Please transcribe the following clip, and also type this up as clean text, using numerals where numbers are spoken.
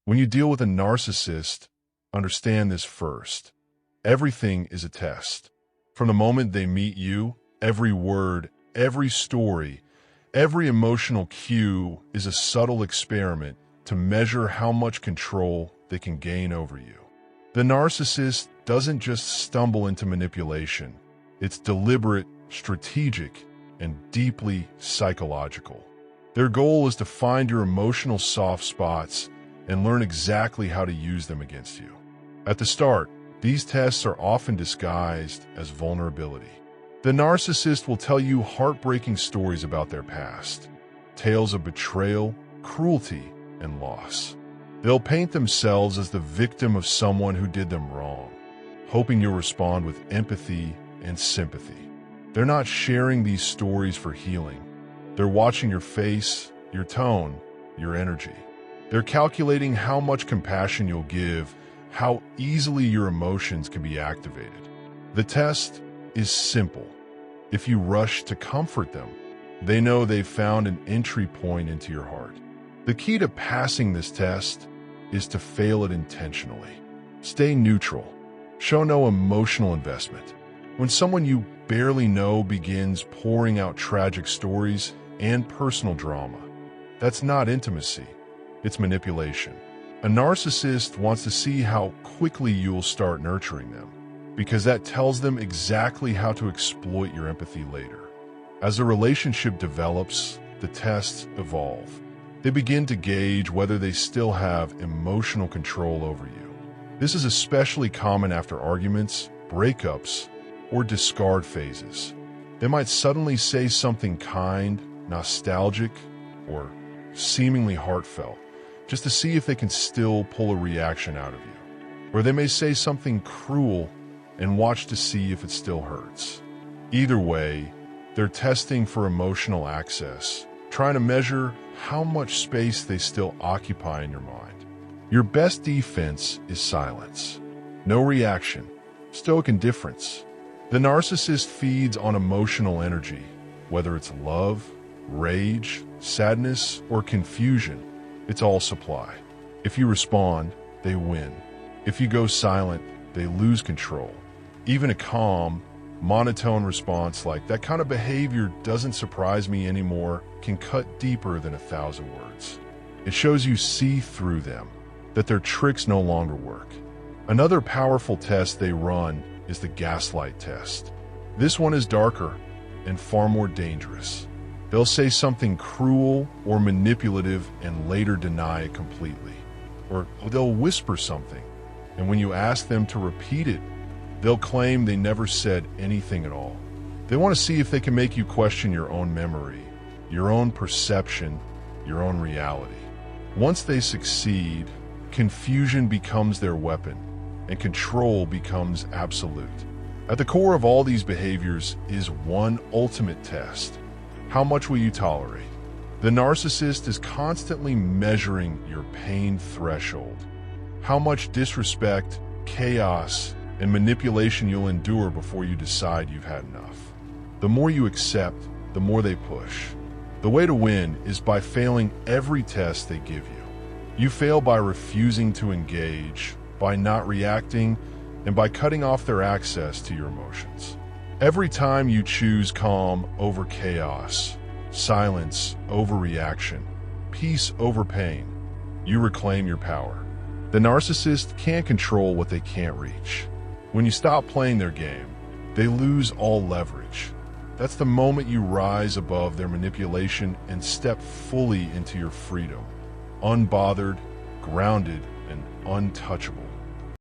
When you deal with a narcissist, understand this first. Everything is a test. From the moment they meet you, every word, every story, every emotional cue is a subtle experiment to measure how much control they can gain over you. The narcissist doesn't just stumble into manipulation. It's deliberate, strategic, and deeply psychological. Their goal is to find your emotional soft spots and learn exactly how to use them against you. At the start, these tests are often disguised as vulnerability. The narcissist will tell you heartbreaking stories about their past, tales of betrayal, cruelty, and loss. They'll paint themselves as the victim of someone who did them wrong, hoping you'll respond with empathy and sympathy. They're not sharing these stories for healing. They're watching your face, your tone, your energy. They're calculating how much compassion you'll give, how easily your emotions can be activated. The test is simple. If you rush to comfort them, they know they've found an entry point into your heart. The key to passing this test is to fail it intentionally. Stay neutral. Show no emotional investment. When someone you barely know begins pouring out tragic stories and personal drama, that's not intimacy, it's manipulation. A narcissist wants to see how quickly you'll start nurturing them, because that tells them exactly how to exploit your empathy later. As the relationship develops, the tests evolve. They begin to gauge whether they still have emotional control over you. This is especially common after arguments, breakups, or discard phases. They might suddenly say something kind, nostalgic, or seemingly heartfelt, just to see if they can still pull a reaction out of you. Or they may say something cruel and watch to see if it still hurts. Either way, they're testing for emotional access, trying to measure how much space they still occupy in your mind. Your best defense is silence. No reaction, stoic indifference. The narcissist feeds on emotional energy, whether it's love, rage, sadness, or confusion. It's all supply. If you respond, they win. If you go silent, they lose control. Even a calm, monotone response like "that kind of behavior doesn't surprise me anymore" can cut deeper than 1,000 words. It shows you see through them, that their tricks no longer work. Another powerful test they run is the gaslight test. This one is darker and far more dangerous. They'll say something cruel or manipulative and later deny it completely. Or they'll whisper something, and when you ask them to repeat it, they'll claim they never said anything at all. They want to see if they can make you question your own memory, your own perception, your own reality. Once they succeed, confusion becomes their weapon, and control becomes absolute. At the core of all these behaviors is one ultimate test. How much will you tolerate? The narcissist is constantly measuring your pain threshold. How much disrespect, chaos, and manipulation you'll endure before you decide you've had enough. The more you accept, the more they push. The way to win is by failing every test they give you. You fail by refusing to engage, by not reacting, and by cutting off their access to your emotions. Every time you choose calm over chaos, silence over reaction, peace over pain, you reclaim your power. The narcissist can't control what they can't reach. When you stop playing their game, they lose all leverage. That's the moment you rise above their manipulation and step fully into your freedom, unbothered, grounded, and untouchable.